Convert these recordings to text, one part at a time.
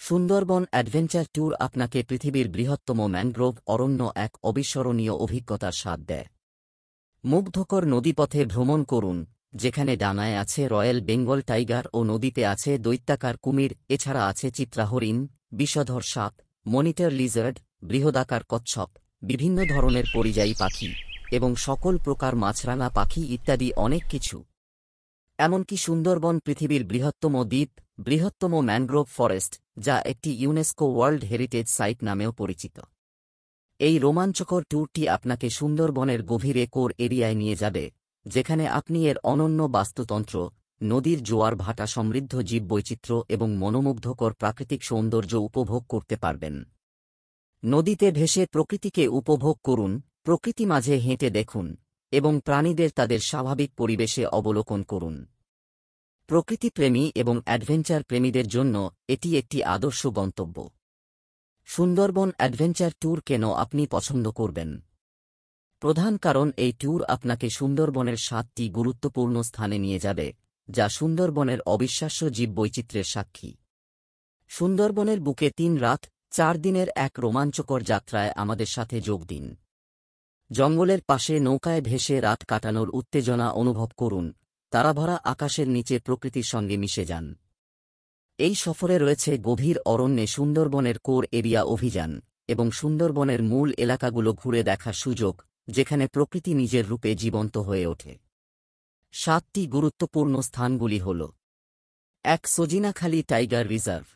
Sundarban adventure tour আপনাকে পৃথিবীর বৃহত্তম ম্যানগ্রোভ অরণ্য এক অবিস্মরণীয় অভিজ্ঞতার স্বাদ দেয়। মুগ্ধকর নদীপথে ভ্রমণ করুন, যেখানে ডাঙায় আছে রয়্যাল বেঙ্গল টাইগার ও নদীতে আছে দৈত্যাকার কুমির, এছাড়া আছে চিত্রা হরিণ, বিষধর সাপ, মনিটর লিজার্ড, বৃহদাকার কচ্ছপ, বিভিন্ন ধরনের পরিযায়ী পাখি এবং সকল প্রকার মাছরাঙা পাখি ইত্যাদি অনেক কিছু। এমনকি সুন্দরবন পৃথিবীর বৃহত্তম দ্বীপ, বৃহত্তম ম্যানগ্রোভ ফরেস্ট, যা একটি ইউনেস্কো ওয়ার্ল্ড হেরিটেজ সাইট নামেও পরিচিত। এই রোমাঞ্চকর ট্যুরটি আপনাকে সুন্দরবনের গভীরে কোর এরিয়ায় নিয়ে যাবে, যেখানে আপনি এর অনন্য বাস্তুতন্ত্র, নদীর জোয়ার ভাটা, সমৃদ্ধ জীববৈচিত্র্য এবং মনোমুগ্ধকর প্রাকৃতিক সৌন্দর্য উপভোগ করতে পারবেন। নদীতে ভেসে প্রকৃতিকে উপভোগ করুন, প্রকৃতি মাঝে হেঁটে দেখুন এবং প্রাণীদের তাদের স্বাভাবিক পরিবেশে অবলোকন করুন। প্রকৃতিপ্রেমী এবং অ্যাডভেঞ্চার প্রেমীদের জন্য এটি একটি আদর্শ গন্তব্য। সুন্দরবন অ্যাডভেঞ্চার ট্যুর কেন আপনি পছন্দ করবেন? প্রধান কারণ, এই ট্যুর আপনাকে সুন্দরবনের 7টি গুরুত্বপূর্ণ স্থানে নিয়ে যাবে, যা সুন্দরবনের অবিশ্বাস্য জীববৈচিত্র্যের সাক্ষী। সুন্দরবনের বুকে 3 রাত 4 দিনের এক রোমাঞ্চকর যাত্রায় আমাদের সাথে যোগ দিন। জঙ্গলের পাশে নৌকায় ভেসে রাত কাটানোর উত্তেজনা অনুভব করুন, তারাভরা আকাশের নিচে প্রকৃতির সঙ্গে মিশে যান। এই সফরে রয়েছে গভীর অরণ্যে সুন্দরবনের কোর এরিয়া অভিযান এবং সুন্দরবনের মূল এলাকাগুলো ঘুরে দেখার সুযোগ, যেখানে প্রকৃতি নিজের রূপে জীবন্ত হয়ে ওঠে। 7টি গুরুত্বপূর্ণ স্থানগুলি হল: 1. Sajnekhali tiger reserve,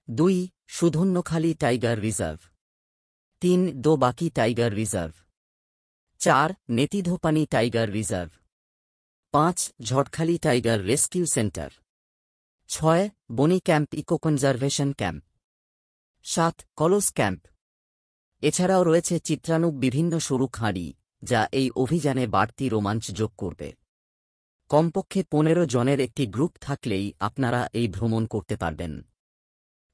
2. Sudhanyakhali tiger reserve, 3. Dobaki tiger reserve, 4. Netidhopani tiger reserve, 5. Jharkhali tiger rescue centre, 6. Bonnie camp eco conservation camp, 7. কলস ক্যাম্প। এছাড়াও রয়েছে চিত্রানুগ বিভিন্ন সরু খাঁড়ি, যা এই অভিযানে বাড়তি রোমাঞ্চ যোগ করবে। কমপক্ষে 15 জনের একটি গ্রুপ থাকলেই আপনারা এই ভ্রমণ করতে পারবেন।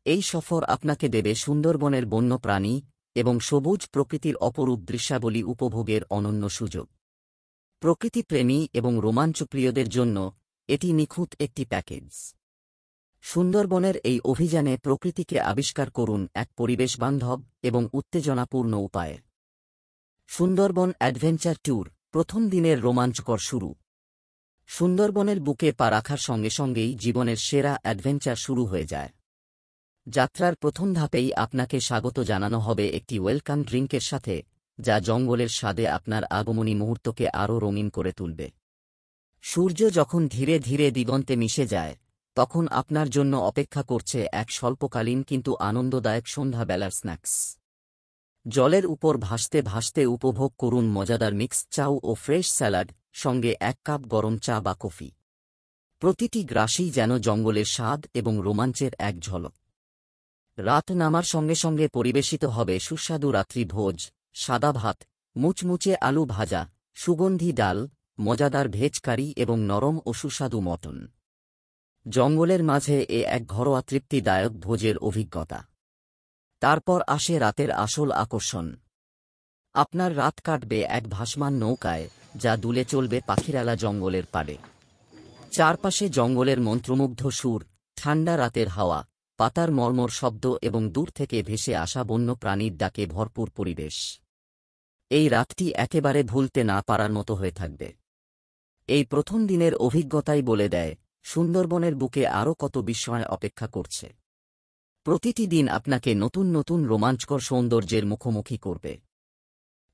এই সফর আপনাকে দেবে সুন্দরবনের বন্য প্রাণী এবং সবুজ প্রকৃতির অপরূপ দৃশ্যাবলী উপভোগের অনন্য সুযোগ। প্রকৃতিপ্রেমী এবং রোমাঞ্চপ্রিয়দের জন্য এটি নিখুঁত একটি প্যাকেজ। সুন্দরবনের এই অভিযানে প্রকৃতিকে আবিষ্কার করুন এক পরিবেশবান্ধব এবং উত্তেজনাপূর্ণ উপায়ে। সুন্দরবন অ্যাডভেঞ্চার ট্যুর, প্রথম দিনের রোমাঞ্চকর শুরু। সুন্দরবনের বুকে পা রাখার সঙ্গে সঙ্গেই জীবনের সেরা অ্যাডভেঞ্চার শুরু হয়ে যায়। যাত্রার প্রথম ধাপেই আপনাকে স্বাগত জানানো হবে একটি ওয়েলকাম ড্রিঙ্কের সাথে, যা জঙ্গলের স্বাদে আপনার আগমনী মুহূর্তকে আরও রঙিন করে তুলবে। সূর্য যখন ধীরে ধীরে দিগন্তে মিশে যায়, তখন আপনার জন্য অপেক্ষা করছে এক স্বল্পকালীন কিন্তু আনন্দদায়ক সন্ধ্যাবেলার স্ন্যাক্স। জলের উপর ভাসতে ভাসতে উপভোগ করুন মজাদার মিক্স চাউ ও ফ্রেশ স্যালাড, সঙ্গে 1 কাপ গরম চা বা কফি। প্রতিটি গ্রাসই যেন জঙ্গলের স্বাদ এবং রোমাঞ্চের এক ঝলক। রাত নামার সঙ্গে সঙ্গে পরিবেশিত হবে সুস্বাদু রাত্রি ভোজ, সাদা ভাত, মুচমুচে আলু ভাজা, সুগন্ধি ডাল, মজাদার ভেজ কারি এবং নরম ও সুস্বাদু মটন। জঙ্গলের মাঝে এক ঘরোয়া তৃপ্তিদায়ক ভোজের অভিজ্ঞতা। তারপর আসে রাতের আসল আকর্ষণ। আপনার রাত কাটবে এক ভাসমান নৌকায়, যা দুলে চলবে পাখিরালা জঙ্গলের পাড়ে। চারপাশে জঙ্গলের মন্ত্রমুগ্ধ সুর, ঠান্ডা রাতের হাওয়া, পাতার মর্মর শব্দ এবং দূর থেকে ভেসে আসা বন্য প্রাণীর ডাকে ভরপুর পরিবেশ। এই রাতটি একেবারে ভুলতে না পারার মতো হয়ে থাকবে। এই প্রথম দিনের অভিজ্ঞতাই বলে দেয় সুন্দরবনের বুকে আরও কত বিস্ময় অপেক্ষা করছে। প্রতিটি দিন আপনাকে নতুন নতুন রোমাঞ্চকর সৌন্দর্যের মুখোমুখি করবে।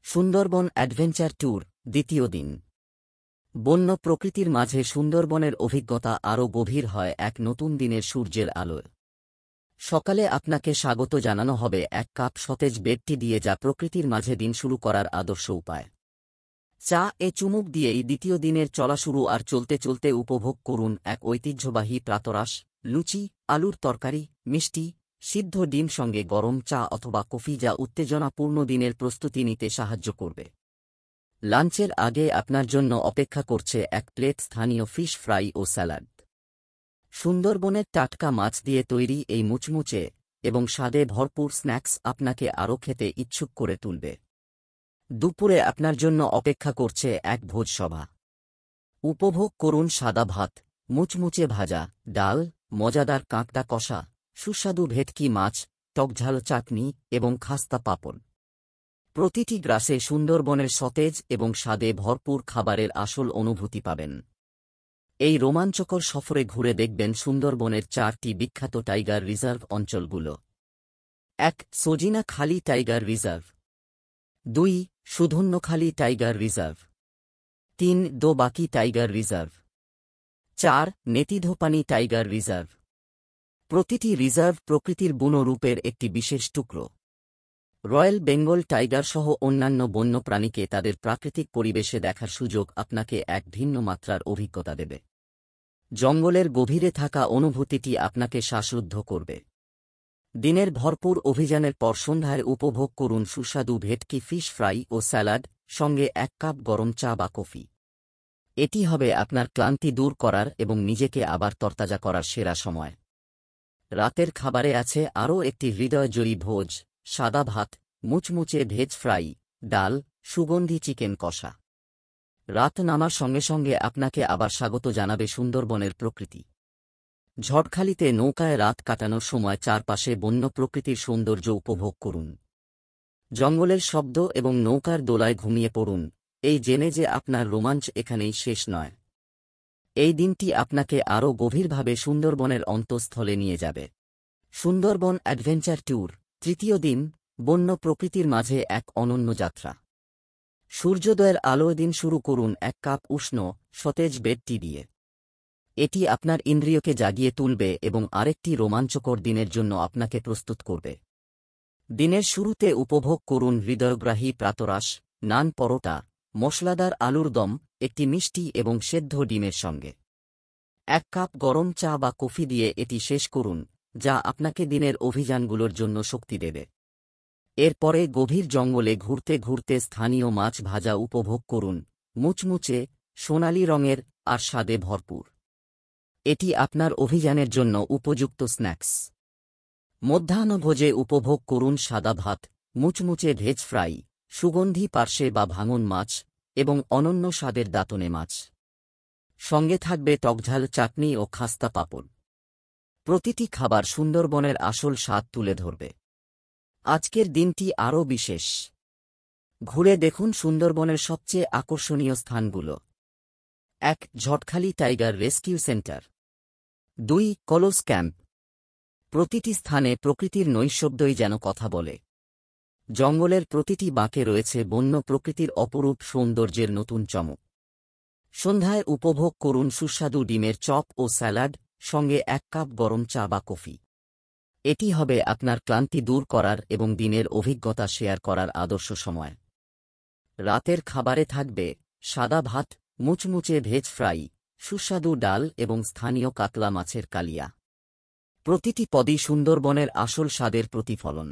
সুন্দরবন অ্যাডভেঞ্চার ট্যুর, দ্বিতীয় দিন। বন্য প্রকৃতির মাঝে সুন্দরবনের অভিজ্ঞতা আরও গভীর হয় এক নতুন দিনের সূর্যের আলোয়। সকালে আপনাকে স্বাগত জানানো হবে 1 কাপ সতেজ বেড টি দিয়ে, যা প্রকৃতির মাঝে দিন শুরু করার আদর্শ উপায়। চা এ চুমুক দিয়েই দ্বিতীয় দিনের চলা শুরু, আর চলতে চলতে উপভোগ করুন এক ঐতিহ্যবাহী প্রাতরাশ, লুচি, আলুর তরকারি, মিষ্টি, সিদ্ধ ডিম, সঙ্গে গরম চা অথবা কফি, যা উত্তেজনাপূর্ণ দিনের প্রস্তুতি নিতে সাহায্য করবে। লাঞ্চের আগে আপনার জন্য অপেক্ষা করছে 1 প্লেট স্থানীয় ফিশ ফ্রাই ও স্যালাড। সুন্দরবনের টাটকা মাছ দিয়ে তৈরি এই মুচমুচে এবং স্বাদে ভরপুর স্ন্যাক্স আপনাকে আরও খেতে ইচ্ছুক করে তুলবে। দুপুরে আপনার জন্য অপেক্ষা করছে এক ভোজসভা। উপভোগ করুন সাদা ভাত, মুচমুচে ভাজা, ডাল, মজাদার কাঁকড়া কষা, সুস্বাদু ভেটকি মাছ, টকঝাল চাটনি এবং খাস্তা পাঁপড়। প্রতিটি গ্রাসে সুন্দরবনের সতেজ এবং স্বাদে ভরপুর খাবারের আসল অনুভূতি পাবেন। এই রোমাঞ্চকর সফরে ঘুরে দেখবেন সুন্দরবনের 4টি বিখ্যাত টাইগার রিজার্ভ অঞ্চলগুলো। 1. Sajnekhali tiger reserve. 2. Sudhanyakhali tiger reserve. 3. Dobaki tiger reserve. 4. Netidhopani tiger reserve. প্রতিটি রিজার্ভ প্রকৃতির বুনো রূপের একটি বিশেষ টুকরো। রয়্যাল বেঙ্গল টাইগার সহ অন্যান্য বন্যপ্রাণীকে তাদের প্রাকৃতিক পরিবেশে দেখার সুযোগ আপনাকে এক ভিন্ন মাত্রার অভিজ্ঞতা দেবে। জঙ্গলের গভীরে থাকা অনুভূতিটি আপনাকে শ্বাসরুদ্ধ করবে। দিনের ভরপুর অভিযানের পর সন্ধ্যায় উপভোগ করুন সুস্বাদু ভেটকি ফিশ ফ্রাই ও স্যালাড, সঙ্গে 1 কাপ গরম চা বা কফি। এটি হবে আপনার ক্লান্তি দূর করার এবং নিজেকে আবার তরতাজা করার সেরা সময়। রাতের খাবারে আছে আরও একটি হৃদয়জয়ী ভোজ: সাদা ভাত, মুচমুচে ভেজ ফ্রাই, ডাল, সুগন্ধি চিকেন কষা। রাত নামার সঙ্গে সঙ্গে আপনাকে আবার স্বাগত জানাবে সুন্দরবনের প্রকৃতি। ঝড়খালিতে নৌকায় রাত কাটানোর সময় চারপাশে বন্য প্রকৃতির সৌন্দর্য উপভোগ করুন। জঙ্গলের শব্দ এবং নৌকার দোলায় ঘুমিয়ে পড়ুন, এই জেনে যে আপনার রোমাঞ্চ এখানেই শেষ নয়। এই দিনটি আপনাকে আরও গভীরভাবে সুন্দরবনের অন্তঃস্থলে নিয়ে যাবে। সুন্দরবন অ্যাডভেঞ্চার ট্যুর, 3য় দিন, বন্য প্রকৃতির মাঝে এক অনন্য যাত্রা। সূর্যোদয়ের আলোয় দিন শুরু করুন 1 কাপ উষ্ণ, সতেজ বেড টি দিয়ে। এটি আপনার ইন্দ্রিয়কে জাগিয়ে তুলবে এবং আরেকটি রোমাঞ্চকর দিনের জন্য আপনাকে প্রস্তুত করবে। দিনের শুরুতে উপভোগ করুন হৃদয়গ্রাহী প্রাতরাশ, নান পরোটা, মশলাদার আলুর দম, একটি মিষ্টি এবং সেদ্ধ ডিমের সঙ্গে 1 কাপ গরম চা বা কফি দিয়ে এটি শেষ করুন, যা আপনাকে দিনের অভিযানগুলোর জন্য শক্তি দেবে। এরপরে গভীর জঙ্গলে ঘুরতে ঘুরতে স্থানীয় মাছ ভাজা উপভোগ করুন, মুচমুচে, সোনালি রঙের আর স্বাদে ভরপুর। এটি আপনার অভিযানের জন্য উপযুক্ত স্ন্যাক্স। মধ্যাহ্নভোজে উপভোগ করুন সাদা ভাত, মুচমুচে ভেজ ফ্রাই, সুগন্ধি পার্শে বা ভাঙন মাছ এবং অনন্য স্বাদের দাঁতনে মাছ। সঙ্গে থাকবে টকঝাল চাটনি ও খাস্তা পাঁপড়। প্রতিটি খাবার সুন্দরবনের আসল স্বাদ তুলে ধরবে। আজকের দিনটি আরও বিশেষ। ঘুরে দেখুন সুন্দরবনের সবচেয়ে আকর্ষণীয় স্থানগুলো। 1. ঝটখালি টাইগার রেস্কিউ সেন্টার। 2. কলোস ক্যাম্প। প্রতিটি স্থানে প্রকৃতির নৈশব্দই যেন কথা বলে। জঙ্গলের প্রতিটি বাঁকে রয়েছে বন্য প্রকৃতির অপরূপ সৌন্দর্যের নতুন চমক। সন্ধ্যায় উপভোগ করুন সুস্বাদু ডিমের চপ ও স্যালাড, সঙ্গে 1 কাপ গরম চা বা কফি। এটি হবে আপনার ক্লান্তি দূর করার এবং দিনের অভিজ্ঞতা শেয়ার করার আদর্শ সময়। রাতের খাবারে থাকবে সাদা ভাত, মুচমুচে ভেজ ফ্রাই, সুস্বাদু ডাল এবং স্থানীয় কাতলা মাছের কালিয়া। প্রতিটি পদই সুন্দরবনের আসল স্বাদের প্রতিফলন।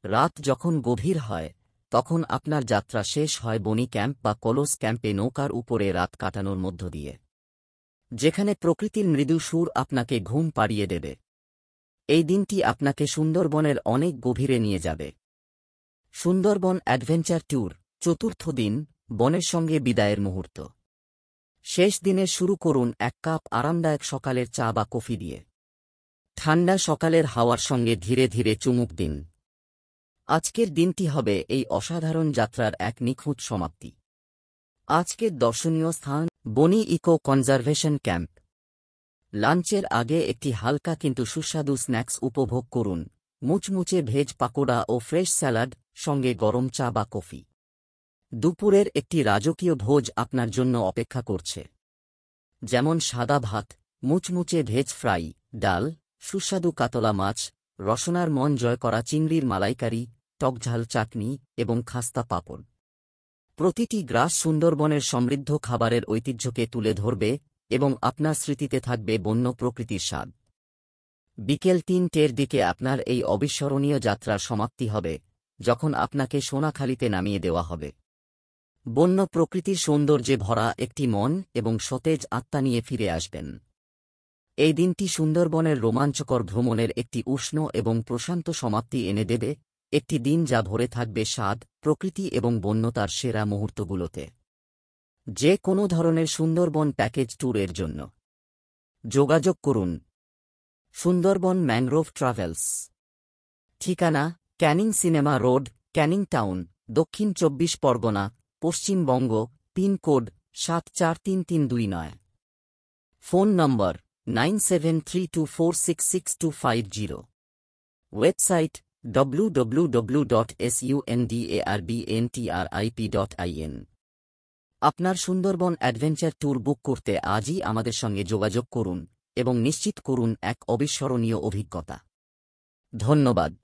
রাত যখন গভীর হয়, তখন আপনার যাত্রা শেষ হয় বনি ক্যাম্প বা কলোস ক্যাম্পে নৌকার উপরে রাত কাটানোর মধ্য দিয়ে, যেখানে প্রকৃতির মৃদু সুর আপনাকে ঘুম পাড়িয়ে দেবে। এই দিনটি আপনাকে সুন্দরবনের অনেক গভীরে নিয়ে যাবে। সুন্দরবন অ্যাডভেঞ্চার ট্যুর, 4র্থ দিন, বনের সঙ্গে বিদায়ের মুহূর্ত। শেষ দিনে শুরু করুন 1 কাপ আরামদায়ক সকালের চা বা কফি দিয়ে। ঠান্ডা সকালের হাওয়ার সঙ্গে ধীরে ধীরে চুমুক দিন। আজকের দিনটি হবে এই অসাধারণ যাত্রার এক নিখুঁত সমাপ্তি। আজকের দর্শনীয় স্থান: বনি ইকো কনজারভেশন ক্যাম্প। লাঞ্চের আগে একটি হালকা কিন্তু সুস্বাদু স্ন্যাক্স উপভোগ করুন, মুচমুচে ভেজ পাকোড়া ও ফ্রেশ স্যালাড, সঙ্গে গরম চা বা কফি। দুপুরের একটি রাজকীয় ভোজ আপনার জন্য অপেক্ষা করছে, যেমন সাদা ভাত, মুচমুচে ভেজ ফ্রাই, ডাল, সুস্বাদু কাতলা মাছ, রসনার মন জয় করা চিংড়ির মালাইকারি, টকঝাল চাটনি এবং খাস্তা পাঁপড়। প্রতিটি গ্রাস সুন্দরবনের সমৃদ্ধ খাবারের ঐতিহ্যকে তুলে ধরবে এবং আপনার স্মৃতিতে থাকবে বন্য প্রকৃতির স্বাদ। বিকেল 3টের দিকে আপনার এই অবিস্মরণীয় যাত্রার সমাপ্তি হবে, যখন আপনাকে সোনাখালিতে নামিয়ে দেওয়া হবে। বন্য প্রকৃতির সৌন্দর্যে ভরা একটি মন এবং সতেজ আত্মা নিয়ে ফিরে আসবেন। এই দিনটি সুন্দরবনের রোমাঞ্চকর ভ্রমণের একটি উষ্ণ এবং প্রশান্ত সমাপ্তি এনে দেবে, একটি দিন যা ভরে থাকবে স্বাদ, প্রকৃতি এবং বন্যতার সেরা মুহূর্তগুলোতে। যে কোনো ধরনের সুন্দরবন প্যাকেজ ট্যুরের জন্য যোগাযোগ করুন সুন্দরবন ম্যানগ্রোভ ট্রাভেলস। ঠিকানা: Canning cinema road, Canning town, Dakshin 24 Pargana, Paschimbanga. Pincode 743329। Phone number 9732466250। Website www.sundarbantrip.in। আপনার সুন্দরবন অ্যাডভেঞ্চার ট্যুর বুক করতে আজই আমাদের সঙ্গে যোগাযোগ করুন এবং নিশ্চিত করুন এক অবিস্মরণীয় অভিজ্ঞতা। ধন্যবাদ।